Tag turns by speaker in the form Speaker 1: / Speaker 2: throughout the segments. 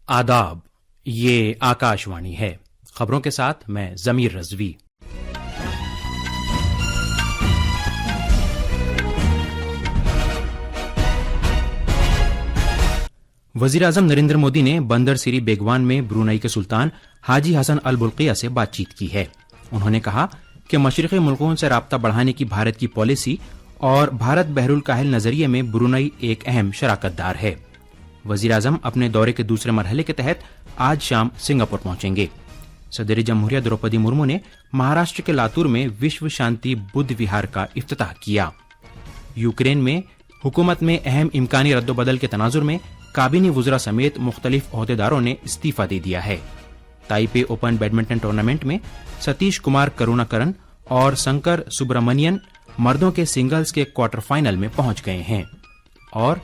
Speaker 1: آداب، یہ آکاشوانی ہے۔ خبروں کے ساتھ میں ضمیر رضوی۔ وزیراعظم نریندر مودی نے بندر سری بیگوان میں برونائی کے سلطان حاجی حسن البلقیہ سے بات چیت کی ہے۔ انہوں نے کہا کہ مشرقی ملکوں سے رابطہ بڑھانے کی بھارت کی پالیسی اور بھارت بحر الکاہل نظریے میں برونائی ایک اہم شراکت دار ہے۔ وزیراعظم اپنے دورے کے دوسرے مرحلے کے تحت آج شام سنگاپور پہنچیں گے۔ صدر جمہوریہ دروپدی مرمو نے مہاراشٹر کے لاتور میں وشو شانتی بدھ وہار کا افتتاح کیا۔ یوکرین میں حکومت میں اہم امکانی رد و بدل کے تناظر میں کابینی وزراء سمیت مختلف عہدیداروں نے استعفیٰ دے دیا ہے۔ تائپے اوپن بیڈمنٹن ٹورنامنٹ میں ستیش کمار کروناکرن اور سنکر سبرامنین مردوں کے سنگلز کے کوارٹر فائنل میں پہنچ گئے ہیں۔ اور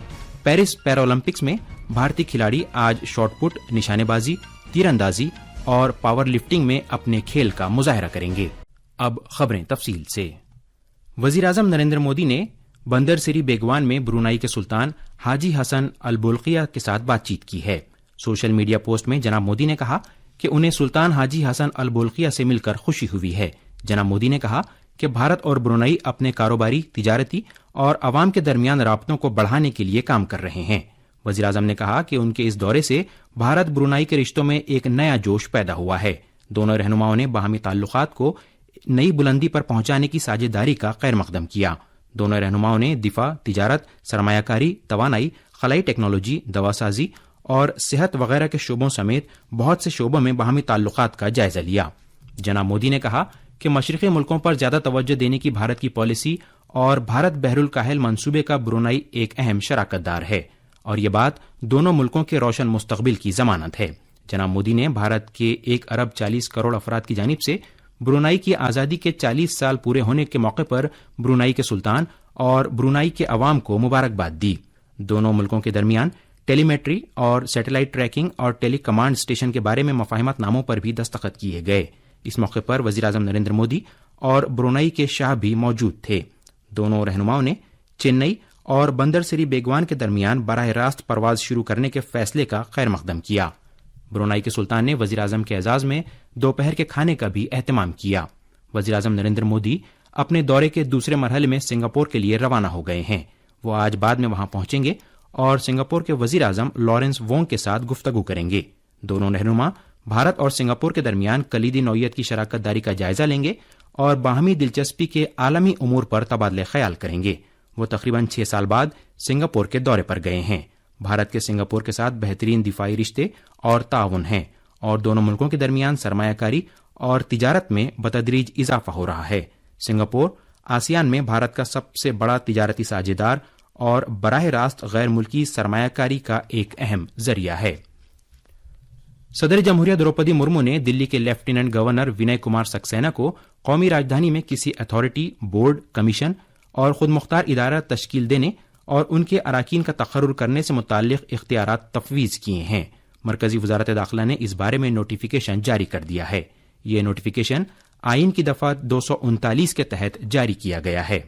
Speaker 1: پیرس پیرالمپکس میں بھارتی کھلاڑی آج شاٹ پٹ، نشانے بازی، تیر اندازی اور پاور لفٹنگ میں اپنے کھیل کا مظاہرہ کریں گے۔ اب خبریں تفصیل سے۔ وزیراعظم نریندر مودی نے بندر سری بیگوان میں برونائی کے سلطان حاجی حسن البلقیہ کے ساتھ بات چیت کی ہے۔ سوشل میڈیا پوسٹ میں جناب مودی نے کہا کہ انہیں سلطان حاجی حسن البلقیہ سے مل کر خوشی ہوئی ہے۔ جناب مودی نے کہا کہ بھارت اور برونائی اپنے کاروباری، تجارتی اور عوام کے درمیان رابطوں کو بڑھانے کے لیے کام کر رہے ہیں۔ وزیراعظم نے کہا کہ ان کے اس دورے سے بھارت برونائی کے رشتوں میں ایک نیا جوش پیدا ہوا ہے۔ دونوں رہنماؤں نے باہمی تعلقات کو نئی بلندی پر پہنچانے کی ساجھیداری کا خیر مقدم کیا۔ دونوں رہنماؤں نے دفاع، تجارت، سرمایہ کاری، توانائی، خلائی ٹیکنالوجی، دواسازی اور صحت وغیرہ کے شعبوں سمیت بہت سے شعبوں میں باہمی تعلقات کا جائزہ لیا۔ جناب مودی نے کہا کہ مشرقی ملکوں پر زیادہ توجہ دینے کی بھارت کی پالیسی اور بھارت بحر الکاہل منصوبے کا برونائی ایک اہم شراکت دار ہے اور یہ بات دونوں ملکوں کے روشن مستقبل کی ضمانت ہے۔ جناب مودی نے بھارت کے 1.40 ارب افراد کی جانب سے برونائی کی آزادی کے 40 سال پورے ہونے کے موقع پر برونائی کے سلطان اور برونائی کے عوام کو مبارکباد دی۔ دونوں ملکوں کے درمیان ٹیلی میٹری اور سیٹلائٹ ٹریکنگ اور ٹیلی کمانڈ اسٹیشن کے بارے میں مفاہمت ناموں پر بھی دستخط کیے گئے۔ اس موقع پر وزیراعظم نریندر مودی اور برونائی کے شاہ بھی موجود تھے۔ دونوں رہنماؤں نے چنئی اور بندر سری بیگوان کے درمیان براہ راست پرواز شروع کرنے کے فیصلے کا خیر مقدم کیا۔ برونائی کے سلطان نے وزیراعظم کے اعزاز میں دوپہر کے کھانے کا بھی اہتمام کیا۔ وزیراعظم نریندر مودی اپنے دورے کے دوسرے مرحلے میں سنگاپور کے لیے روانہ ہو گئے ہیں۔ وہ آج بعد میں وہاں پہنچیں گے اور سنگاپور کے وزیراعظم لارنس وونگ کے ساتھ گفتگو کریں گے۔ دونوں رہنما بھارت اور سنگاپور کے درمیان کلیدی نوعیت کی شراکت داری کا جائزہ لیں گے اور باہمی دلچسپی کے عالمی امور پر تبادلہ خیال کریں گے۔ وہ تقریباً 6 سال بعد سنگاپور کے دورے پر گئے ہیں۔ بھارت کے سنگاپور کے ساتھ بہترین دفاعی رشتے اور تعاون ہیں اور دونوں ملکوں کے درمیان سرمایہ کاری اور تجارت میں بتدریج اضافہ ہو رہا ہے۔ سنگاپور آسیان میں بھارت کا سب سے بڑا تجارتی ساجھیدار اور براہ راست غیر ملکی سرمایہ کاری کا ایک اہم ذریعہ ہے۔ صدر جمہوریہ دروپدی مرمو نے دلی کے لیفٹیننٹ گورنر وینے کمار سکسینہ کو قومی راجدھانی میں کسی اتھارٹی، بورڈ، کمیشن اور خود مختار ادارہ تشکیل دینے اور ان کے اراکین کا تقرر کرنے سے متعلق اختیارات تفویض کیے ہیں۔ مرکزی وزارت داخلہ نے اس بارے میں نوٹیفیکیشن جاری کر دیا ہے۔ یہ نوٹیفیکیشن آئین کی دفعہ 239 کے تحت جاری کیا گیا ہے۔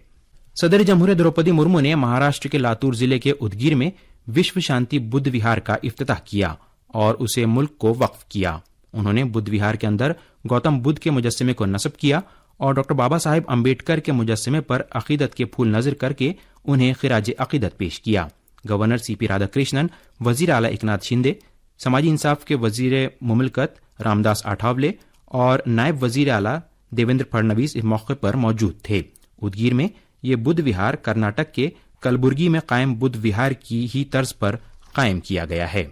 Speaker 1: صدر جمہوریہ دروپدی مرمو نے مہاراشٹر کے لاتور ضلع کے ادگیر میں وشو شانتی بدھ وہار کا افتتاح کیا اور اسے ملک کو وقف کیا۔ انہوں نے بدھ وہار کے اندر گوتم بدھ کے مجسمے کو نصب کیا اور ڈاکٹر بابا صاحب امبیڈکر کے مجسمے پر عقیدت کے پھول نظر کر کے انہیں خراج عقیدت پیش کیا۔ گورنر سی پی رادھا کرشنن، وزیر اعلی ایکناتھ شندے، سماجی انصاف کے وزیر مملکت رام داس اٹھاولے اور نائب وزیر اعلی دیویندر پھڑنویس اس موقع پر موجود تھے۔ ادگیر میں یہ بدھ وہار کرناٹک کے کلبرگی میں قائم بدھ وہار کی ہی طرز پر قائم کیا گیا ہے۔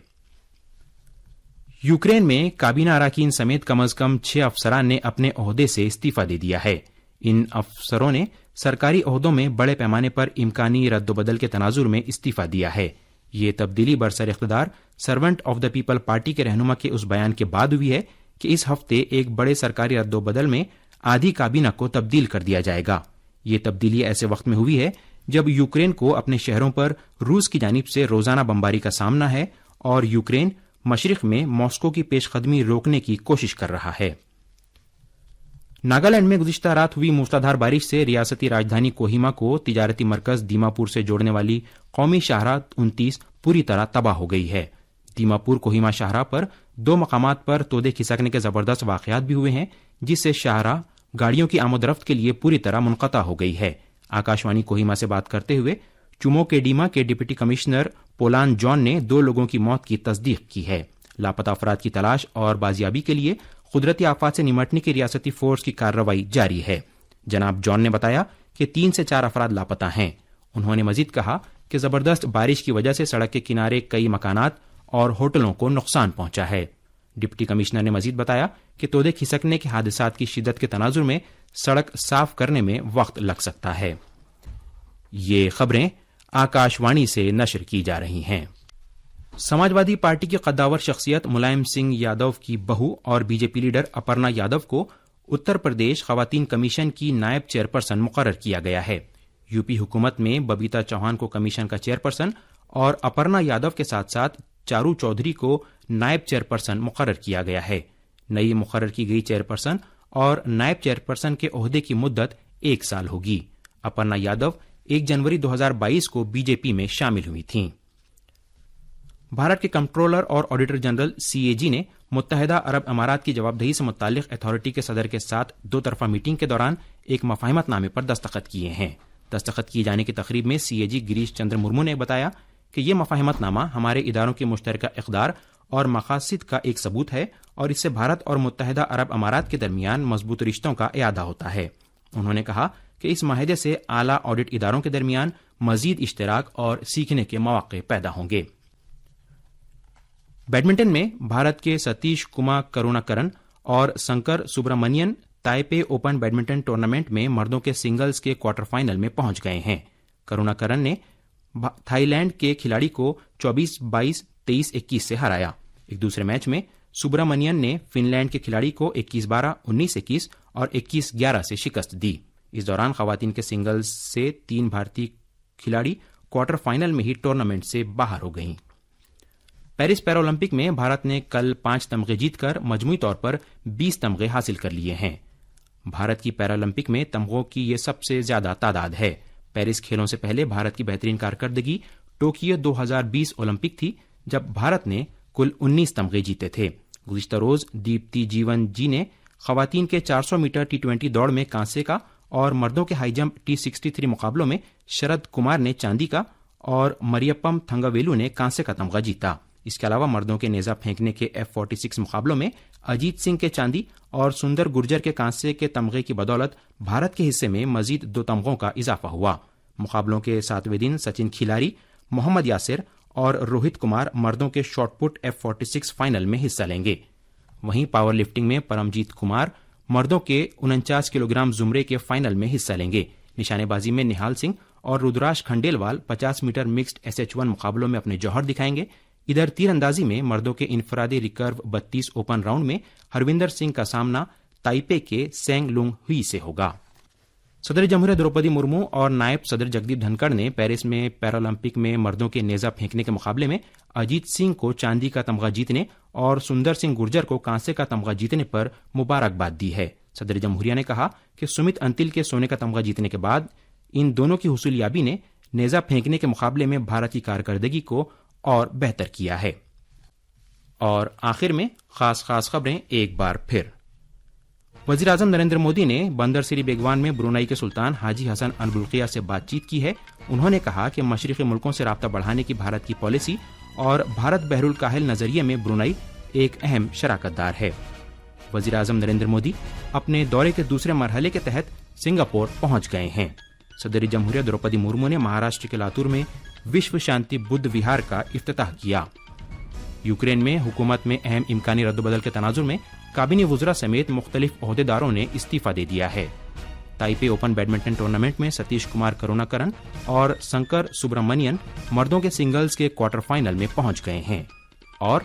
Speaker 1: یوکرین میں کابینہ اراکین سمیت کم از کم 6 افسران نے اپنے عہدے سے استعفی دے دیا ہے۔ ان افسروں نے سرکاری عہدوں میں بڑے پیمانے پر امکانی رد و بدل کے تناظر میں استعفی دیا ہے۔ یہ تبدیلی برسر اقتدار servant of the people party کے رہنما کے اس بیان کے بعد ہوئی ہے کہ اس ہفتے ایک بڑے سرکاری رد و بدل میں آدھی کابینہ کو تبدیل کر دیا جائے گا۔ یہ تبدیلی ایسے وقت میں ہوئی ہے جب یوکرین کو اپنے شہروں پر روس کی جانب سے روزانہ بمباری کا سامنا ہے اور یوکرین مشرق میں ماسکو کی پیش قدمی روکنے کی کوشش کر رہا ہے۔ ناگالینڈ میں گزشتہ رات ہوئی موسلادھار بارش سے ریاستی راجدھانی کوہیما کو تجارتی مرکز دیما پور سے جوڑنے والی قومی شاہراہ 29 پوری طرح تباہ ہو گئی ہے۔ دیماپور کوہیما شاہراہ پر 2 مقامات پر تودے کھسکنے کے زبردست واقعات بھی ہوئے ہیں، جس سے شاہراہ گاڑیوں کی آمد رفت کے لیے پوری طرح منقطع ہو گئی ہے۔ آکاشوانی کوہیما سے بات کرتے ہوئے چومو کے ڈیما کے ڈپٹی کمشنر پولان جان نے 2 لوگوں کی موت کی تصدیق کی ہے۔ لاپتہ افراد کی تلاش اور بازیابی کے لیے قدرتی آفات سے نمٹنے کی ریاستی فورس کی کارروائی جاری ہے۔ جناب جان نے بتایا کہ 3 سے 4 افراد لاپتہ ہیں۔ انہوں نے مزید کہا کہ زبردست بارش کی وجہ سے سڑک کے کنارے کئی مکانات اور ہوٹلوں کو نقصان پہنچا ہے۔ ڈپٹی کمشنر نے مزید بتایا کہ تودے کھسکنے کے حادثات کی شدت کے تناظر میں سڑک صاف کرنے میں وقت لگ سکتا ہے۔ یہ خبریں آکاشوانی سے نشر کی جا رہی ہیں۔ سماجوادی پارٹی کی قداور شخصیت ملائم سنگھ یادو کی بہو اور B J P leader Aparna Yadav کو اتر پردیش خواتین کمیشن کی نائب چیئرپرسن مقرر کیا گیا ہے۔ یو پی حکومت میں ببیتا چوہان کو کمیشن کا چیئرپرسن اور اپرنا یادو کے ساتھ ساتھ چارو چودھری کو نائب چیئرپرسن مقرر کیا گیا ہے۔ نئی مقرر کی گئی چیئرپرسن اور نائب چیئرپرسن کے عہدے کی مدت 1 سال ہوگی۔ اپرنا یادو 1 جنوری 2022 کو بی جے پی میں شامل ہوئی تھیں۔ بھارت کے کمپٹرولر اور آڈیٹر جنرل CAG نے متحدہ عرب امارات کی جواب دہی سے متعلق اتھارٹی کے صدر کے ساتھ 2 طرفہ میٹنگ کے دوران ایک مفاہمت نامے پر دستخط کیے ہیں۔ دستخط کیے جانے کی تقریب میں CAG گریش چندر مرمو نے بتایا کہ یہ مفاہمت نامہ ہمارے اداروں کے مشترکہ اقدار اور مقاصد کا ایک ثبوت ہے اور اس سے بھارت اور متحدہ عرب امارات کے درمیان مضبوط رشتوں کا اعادہ ہوتا ہے۔ انہوں نے کہا کہ اس معاہدے سے اعلیٰ آڈٹ اداروں کے درمیان مزید اشتراک اور سیکھنے کے مواقع پیدا ہوں گے۔ بیڈمنٹن میں بھارت کے ستیش کمار کروناکرن اور Shankar Subramanian Taipei open badminton tournament میں مردوں کے سنگلز کے کوارٹر فائنل میں پہنچ گئے ہیں۔ کروناکرن نے تھائی لینڈ کے کھلاڑی کو 24-22، 23-21 سے ہرایا۔ ایک دوسرے میچ میں سبرامنین نے فن لینڈ کے کھلاڑی کو 21-12، 19-21 اور 21-11 سے شکست دی۔ اس دوران خواتین کے سنگلز سے 3 بھارتی کھلاڑی کوارٹر فائنل میں ہی ٹورنامنٹ سے باہر ہو گئیں۔ پیرس پیرالمپک میں بھارت نے کل 5 تمغے جیت کر مجموعی طور پر 20 تمغے حاصل کر لیے ہیں۔ بھارت کی پیرالمپک میں تمغوں کی یہ سب سے زیادہ تعداد ہے۔ پیرس کھیلوں سے پہلے بھارت کی بہترین کارکردگی ٹوکیو 2020 اولمپک تھی، جب بھارت نے کل 19 تمغے جیتے تھے۔ گزشتہ روز دیپتی جیون جی نے خواتین کے 400 میٹر T20 دوڑ میں کانسے کا اور مردوں کے ہائی جمپ T63 مقابلوں میں شرد کمار نے چاندی کا اور مریپم تھنگاویلو نے کانسے کا تمغہ جیتا۔ اس کے علاوہ مردوں کے نیزہ پھینکنے کے F46 مقابلوں میں اجیت سنگھ کے چاندی اور سندر گرجر کے کانسے کے تمغے کی بدولت بھارت کے حصے میں مزید 2 تمغوں کا اضافہ ہوا۔ مقابلوں کے 7ویں دن سچن کھیلاری، محمد یاسر اور روہت کمار مردوں کے شاٹ پٹ F46 فائنل میں حصہ لیں گے۔ وہیں پاور لفٹنگ میں پرمجیت کمار مردوں کے 49 کلو گرام زمرے کے فائنل میں حصہ لیں گے۔ نشانے بازی میں نہال سنگھ اور رودراش کھنڈیلوال 50 میٹر مکسڈ SH1 مقابلوں میں اپنے جوہر دکھائیں گے۔ ادھر تیر اندازی میں مردوں کے انفرادی ریکرو 32 اوپن راؤنڈ میں ہروندر سنگھ کا سامنا تائپے کے سینگ لونگ ہوئی سے ہوگا۔ صدر جمہوریہ دروپدی مرمو اور نائب صدر جگدیپ دھنکڑ نے پیرس میں پیرالمپک میں مردوں کے نیزہ پھینکنے کے مقابلے میں اجیت سنگھ کو چاندی کا تمغہ جیتنے اور سندر سنگھ گرجر کو کانسے کا تمغہ جیتنے پر مبارکباد دی ہے۔ صدر جمہوریہ نے کہا کہ سمت انتل کے سونے کا تمغہ جیتنے کے بعد ان دونوں کی حصولیابی نے نیزہ پھینکنے کے مقابلے میں بھارت کی کارکردگی کو اور بہتر کیا ہے۔ اور آخر میں خاص خبریں ایک بار پھر۔ وزیر اعظم نریندر مودی نے بندر سری بیگوان میں برونائی کے سلطان حاجی حسن البلقیہ سے بات چیت کی ہے۔ انہوں نے کہا کہ مشرقی ملکوں سے رابطہ بڑھانے کی بھارت کی پالیسی اور بھارت بحر الکاہل نظریے میں برونائی ایک اہم شراکت دار ہے۔ وزیر اعظم نریندر مودی اپنے دورے کے دوسرے مرحلے کے تحت سنگاپور پہنچ گئے ہیں۔ صدر جمہوریہ دروپدی مرمو نے مہاراشٹر کے لاتور میں وشو شانتی بدھ وہار کا افتتاح کیا۔ یوکرین میں حکومت میں اہم امکانی رد و بدل کے تناظر میں کابینی وزراء سمیت مختلف عہدیداروں نے استعفیٰ دے دیا ہے۔ تائپے اوپن بیڈمنٹن ٹورنامنٹ میں ستیش کمار کروناکرن اور شنکر سبرامنین مردوں کے سنگلز کے کوارٹر فائنل میں پہنچ گئے ہیں۔ اور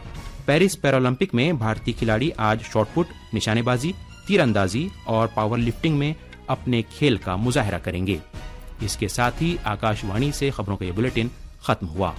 Speaker 1: پیرس پیرالمپک میں بھارتی کھلاڑی آج شاٹ پٹ، نشانے بازی، تیر اندازی اور پاور لفٹنگ میں اپنے کھیل کا مظاہرہ کریں گے۔ اس کے ساتھ ہی آکاش وانی سے خبروں کا یہ بلیٹن ختم ہوا۔